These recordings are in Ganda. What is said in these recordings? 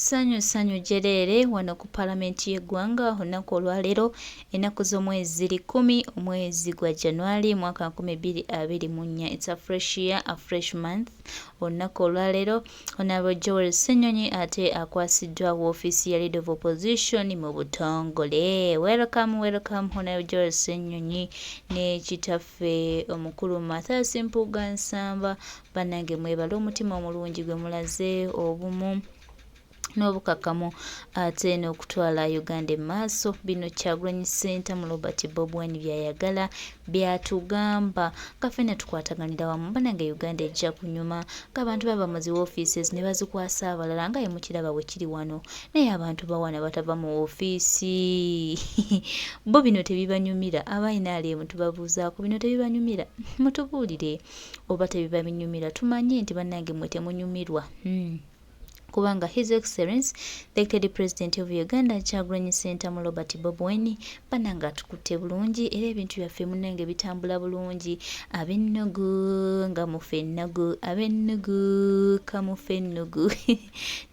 Ssanyu Jerere wano ku Palamenti y'eggwanga olunaku olwaleero ennaku z'omwezi 10 omwezi gwa January mwaka 2024. It's a fresh year, a fresh month. Olunaku olwaleero Honorable Joel Ssenyonyi ate akwasiddwa woofiisi ya Leader of Opposition mu butongole. Welcome Honorable Joel Ssenyonyi ne kitaffe omukulu Mathias Mpuga Nsamba. Bannange mwebale omutima omulungi gwe mulaze obumu n'obukakamu ate n'okutwala Uganda emmaaso. Bino Kyagulanyi Center mu Robert Bobweni byayagala byatugamba kafena tukwataganira wamu. Bannange Uganda ejja kunyuma ng'abantu baba mu zi offices ne bazikwasa abalala nga ye mukiraba bwe kiri wano, naye abantu bawana batava mu ofiisi bo bino tebibanyumira. Abayina aliemu tubabuuzaako bino tebibanyumira, mutubuulire oba tebibanyumira tumanye nti bannange mwe temunyumirwa. Kubanga His Excellency the Elected President of Uganda Kyagulanyi Center mu Robert Bobweni bannanga tukutte bulungi era ebintu byaffe munnange bitambula bulungi. Ab'ennugu nga mufe ennagu, ab'ennugu kamufe ennugu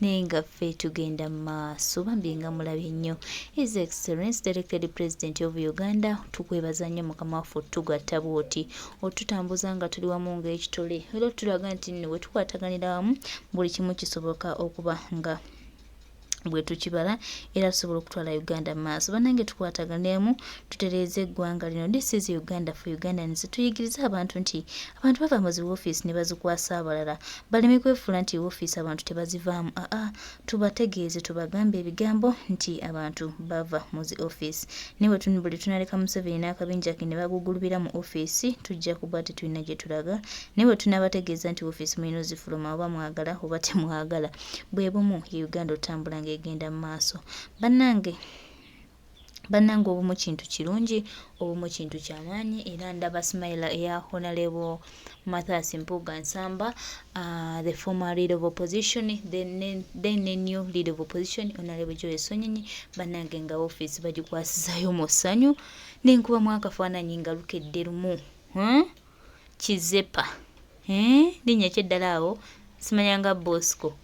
naye nga ffe tugenda mu maaso bambi nga mulabye nnyo. His Excellency the Elected President of Uganda tukwebaza nnyo mukama waffe otugatta bw'oti otutambuza nga tuli wamu ng'ekitole era tulaga nti nno bwe tukwataganira wamu buli kimu kisoboka okuba nga bwe tukibala era tusobola okutwala Uganda maaso. Bannange tukwataganemu tutereeze eggwanga lino. This is Uganda for Ugandans. Tuyigiriza abantu nti abantu bava mu zi office ne bazikwasa abalala baleme kwefuula nti office abantu tebazivaamu. Tubategeeze tubagambe ebigambo nti abantu bava mu zi office. Niwe buli tunaleka Museveni n'akabinja ke ne bagugulubira mu office tujja kuba tetulina gye tulaga. Niwe tunabategeeza nti office mulina ozifuluma oba mwagala oba temwagala. Bwe bumu Uganda otambula egenda mu maaso. Bannange obumu kintu kirungi, obumu kintu kyamaanyi era ndaba smile eya Honorable Mathias Mpuga Nsamba, the former Leader of Opposition, then the new Leader of Opposition Honorable Joel Ssenyonyi. Bannange nga office bagikwasizayo mu ssanyu n'enkuba mwakafaananyi nga lukedde lumu kizepa linnya kyeddala awo simanyanga Bosco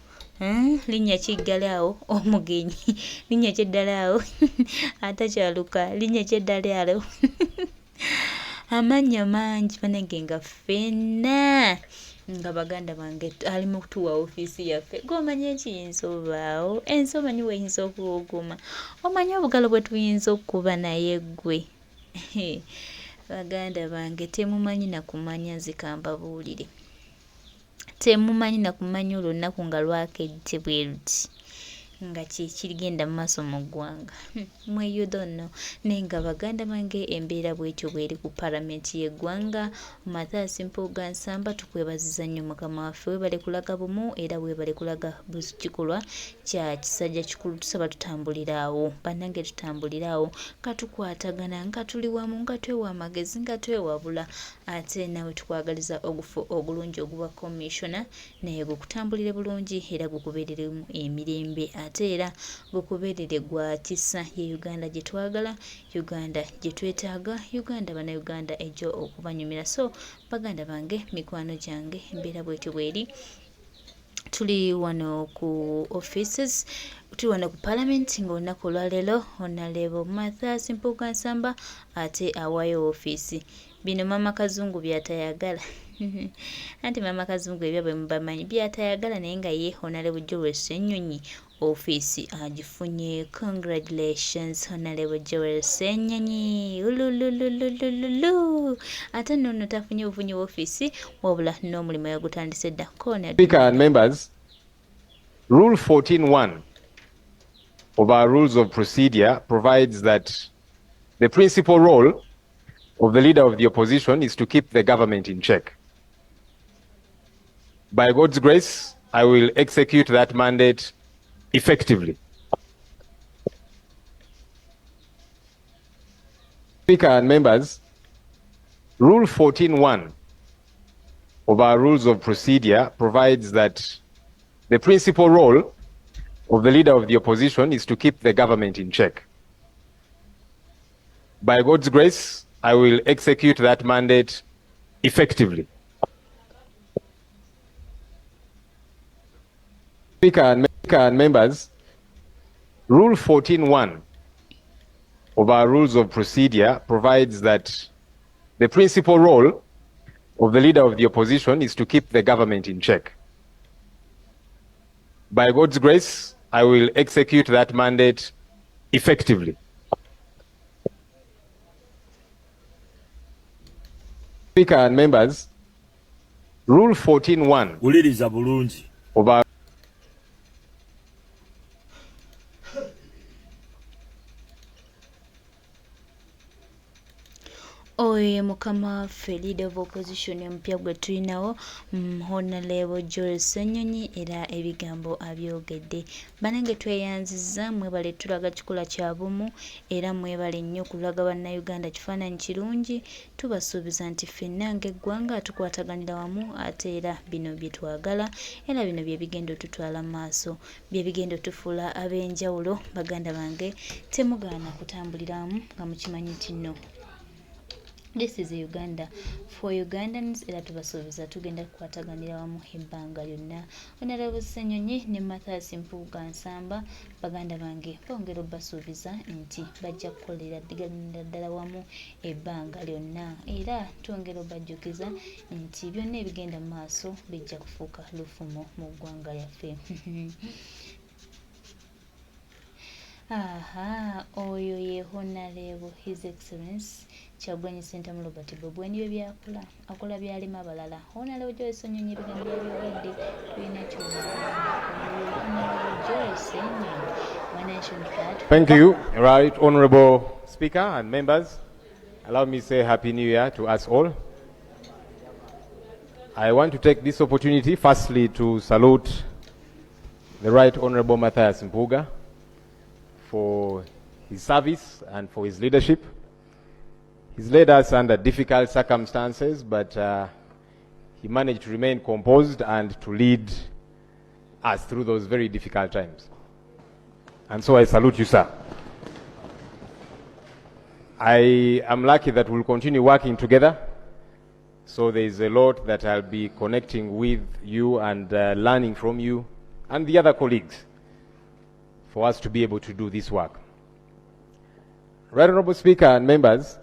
linnya kiggala awo omugenyi linnya kyeddala awo atakyaluka linnya kyeddala awo amannya mangi bannange nga ffenna nga baganda bange ali mu kutuwa ofiisi yaffe. Gomanya ekiyinza obaawo ensi omanyi weyinza okuwogoma, omanyi obugalo bwe tuyinza okuba naye gwe baganda bange temumanyi nakumanya nzikamba buulire temumanyi nakumanya olunaku nga lwakedde bwe luti nga kirigenda mu maaso mu ggwanga mwe you don't know. Naye nga baganda bange embeera bwetyo bweri ku Palamenti y'eggwanga. Mathias Mpuga Nsamba tukwebaziza nnyo mukama waffe, webale kulaga bumu era webale kulaga buli kikolwa kya kisajja kikulu. Tusaba tutambuliraawo bannange, tutambuliraawo nga tukwatagana nga tuli wamu nga twewa amagezi nga twewabula ate nawe tukwagaliza ogufu ogulungi oguba commissioner naye gukutambulire bulungi era gukubeereremu emirembe ate era gukubeerere gwa kisa ye Uganda gye twagala, Uganda gye twetaaga, Uganda bannayuganda ejjo okubanyumira. So baganda bange, mikwano gyange, embeera bwetyo bweri. Tuli wano ku offices, tuli wano ku Parliament ng'olunaku olwaleero Honorable Mathias Mpuga Nsamba ate awaayo ofiisi. Bino Mama Kazungu byatayagala anti Mama Kazungu ebyo bwe mubamanyi byatayagala naye nga ye Honorable Joel Ssenyonyi ofiisi agifunye. Congratulations Honorable Joel Ssenyonyi. Ululululululu ate nno tafunye bufunye ofiisi wabula n'omulimu yagutandise dda. Speaker and members, Rule 14.1 of our Rules of Procedure provides that the principal role of the Leader of the Opposition is to keep the government in check. By God's grace, I will execute that mandate effectively. Speaker and members, Rule 14.1 of our Rules of Procedure provides that the principal role of the Leader of the Opposition is to keep the government in check. By God's grace, I will execute that mandate effectively. Speaker and members, Rule 14.1 of our rules of procedure provides that the principal role of the leader of the opposition is to keep the government in check. By God's grace, I will execute that mandate effectively. Speaker and members, Rule 14.1 of our Oye mukama ffe leader of opposition empya gwe tulinawo Honorable Ssenyonyi era ebigambo abyogedde. Banange tweyanzizza mwebale tulaga kikula kya bumu era mwebale nnyo kulaga bannayuganda kifaananyi kirungi. Tubasuubiza nti ffenna ng'eggwanga tukwataganira wamu ate era bino bye twagala era bino bye bigenda otutwala mu maaso, bye bigenda otufuula ab'enjawulo. Baganda bange temugaana kutambuliramu nga mukimanyi nti nno this is Uganda for Ugandans era tubasuubiza tugenda kukwataganira wamu ebbanga lyonna. Honorable Ssenyonyi ne Mathias Mpuga Nsamba baganda bange bongera obbasuubiza nti bajja kukolera ddala wamu ebbanga lyonna era twongera obbajjukiza nti byonna ebigenda mu maaso bijja kufuuka lufumo mu ggwanga lyaffe. Aha, oyo ye Honorable His Excellency Kyagwanyi Ssentamu Robert Bob niyo byakola akola byalema abalala. Honorable Ssenyonyi ebigambo byayogedde tulina kyona. Thank you, right, Honorable Speaker and members. Allow me to say Happy New Year to us all. I want to take this opportunity firstly to salute the Right Honorable Mathias Mpuga for his service and for his leadership. He's led us under difficult circumstances, but he managed to remain composed and to lead us through those very difficult times. And so I salute you, sir. I am lucky that we'll continue working together. So there is a lot that I'll be connecting with you and learning from you and the other colleagues for us to be able to do this work. Right Honorable Speaker and members,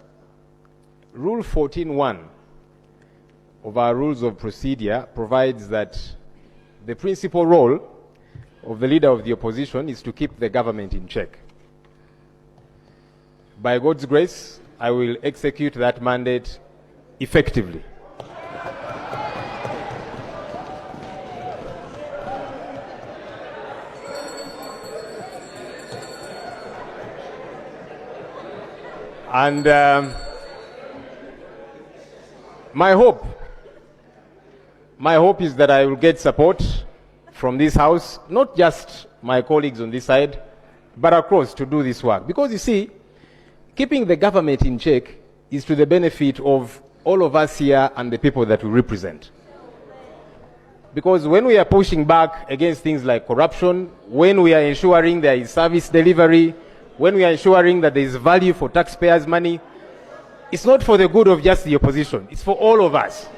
Rule 14.1 of our rules of procedure provides that the principal role of the leader of the opposition is to keep the government in check. By God's grace, I will execute that mandate effectively. And my hope is that I will get support from this House, not just my colleagues on this side, but across to do this work. Because you see, keeping the government in check is to the benefit of all of us here and the people that we represent. Because when we are pushing back against things like corruption, when we are ensuring there is service delivery, when we are ensuring that there is value for taxpayers' money, it's not for the good of just the opposition, it's for all of us.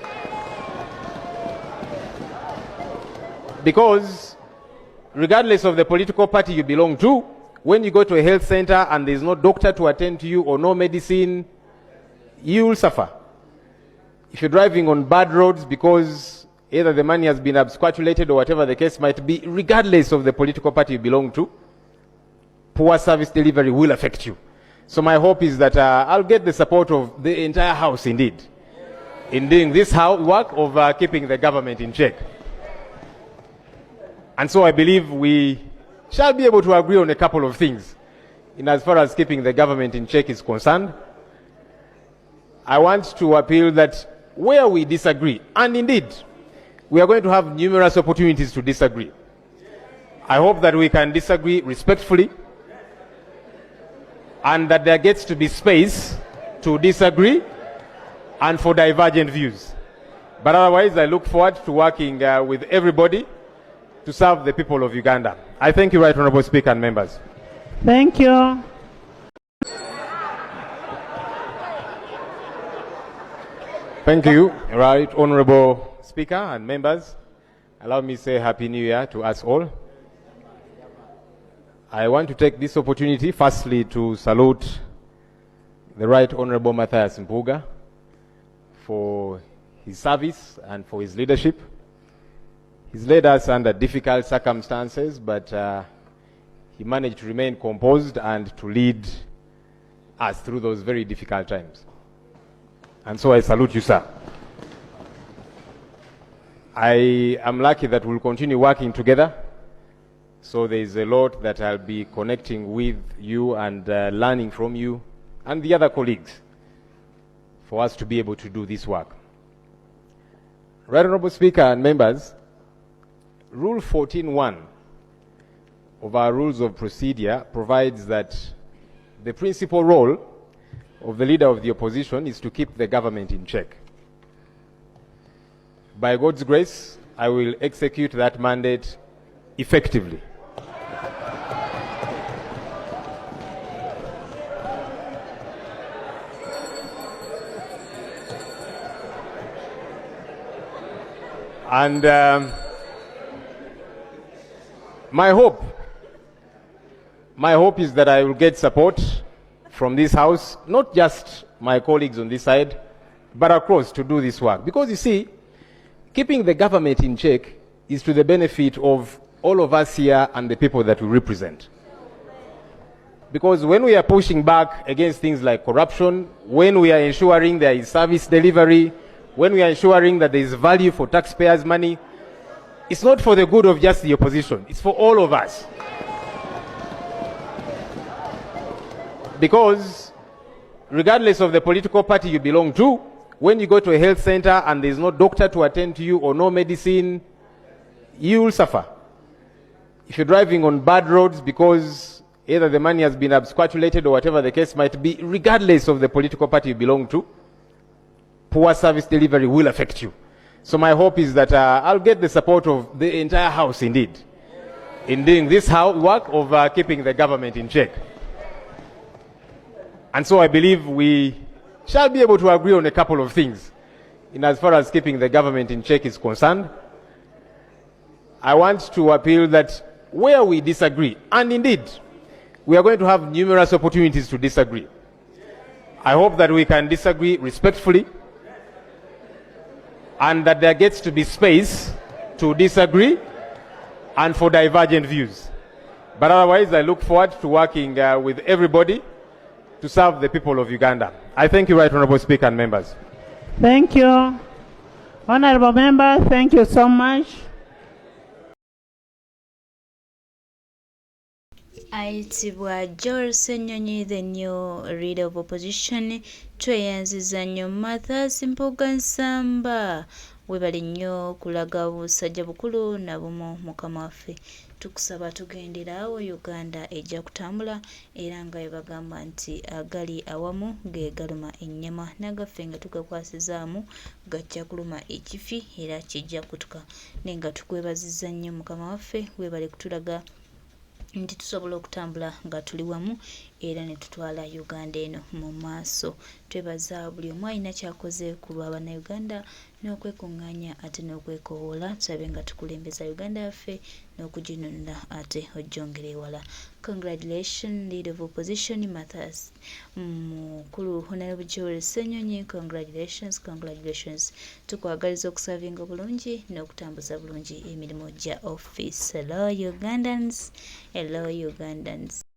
Because regardless of the political party you belong to, when you go to a health center and there's no doctor to attend to you or no medicine, you will suffer. If you're driving on bad roads because either the money has been absquatulated or whatever the case might be, regardless of the political party you belong to, poor service delivery will affect you. So my hope is that I'll get the support of the entire House indeed in doing this work of keeping the government in check. And so I believe we shall be able to agree on a couple of things in as far as keeping the government in check is concerned. I want to appeal that where we disagree, and indeed we are going to have numerous opportunities to disagree, I hope that we can disagree respectfully and that there gets to be space to disagree and for divergent views. But otherwise, I look forward to working with everybody to serve the people of Uganda. I thank you, Right Honourable Speaker and members. Thank you. Thank you, Right Honourable Speaker and members. Allow me to say Happy New Year to us all. I want to take this opportunity firstly to salute the Right Honourable Matthias Mpuga for his service and for his leadership. He's led us under difficult circumstances, but he managed to remain composed and to lead us through those very difficult times. And so I salute you, sir. I am lucky that we'll continue working together. So there is a lot that I'll be connecting with you and learning from you and the other colleagues for us to be able to do this work. Right Honourable Speaker and members, Rule 14.1 of our Rules of Procedure provides that the principal role of the Leader of the Opposition is to keep the government in check. By God's grace, I will execute that mandate effectively. And my hope is that I will get support from this House, not just my colleagues on this side, but across to do this work. Because you see, keeping the government in check is to the benefit of all of us here and the people that we represent. Because when we are pushing back against things like corruption, when we are ensuring there is service delivery, when we are ensuring that there is value for taxpayers' money, it's not for the good of just the opposition, it's for all of us. Because regardless of the political party you belong to, when you go to a health center and there is no doctor to attend to you or no medicine, you will suffer. If you're driving on bad roads because either the money has been absquatulated or whatever the case might be, regardless of the political party you belong to, poor service delivery will affect you. So my hope is that I'll get the support of the entire House indeed in doing this work of keeping the government in check. And so I believe we shall be able to agree on a couple of things in as far as keeping the government in check is concerned. I want to appeal that where we disagree, and indeed we are going to have numerous opportunities to disagree, I hope that we can disagree respectfully and that there gets to be space to disagree and for divergent views. But otherwise, I look forward to working with everybody to serve the people of Uganda. I thank you, Right Honourable Speaker and members. Thank you. Honourable member, thank you so much. Ayitibwa Ssenyonyi, the new leader of opposition, tweyanziza nnyo Matthias Mpuga Nsamba. Webale nnyo kulaga busajja bukulu na bumu mukama waffe. Tukusaba tugendera awo Uganda ejja kutambula era nga bagamba nti agali awamu ge galuma ennyama nagaffe nga tugakwasizaamu gajja kuluma ekifi era kijja kutuka. Nenga tukwebazizza nnyo mukama waffe, webale kutulaga nti tusobola okutambula nga tuli wamu era ne tutwala Uganda eno mu maaso. Twebaza buli omu alina kyakoze ku lwa bannayuganda n'okwekunganya ate n'okwekowoola tulabe nga tukulembeza Uganda yaffe n'okuginunula ate ojjongera ewala. Congratulations, leader of opposition Matthias mukulu Honourable Ssenyonyi. Congratulations. Tukwagaliza okusavinga bulungi n'okutambuza bulungi emirimu gya office. Hello Ugandans.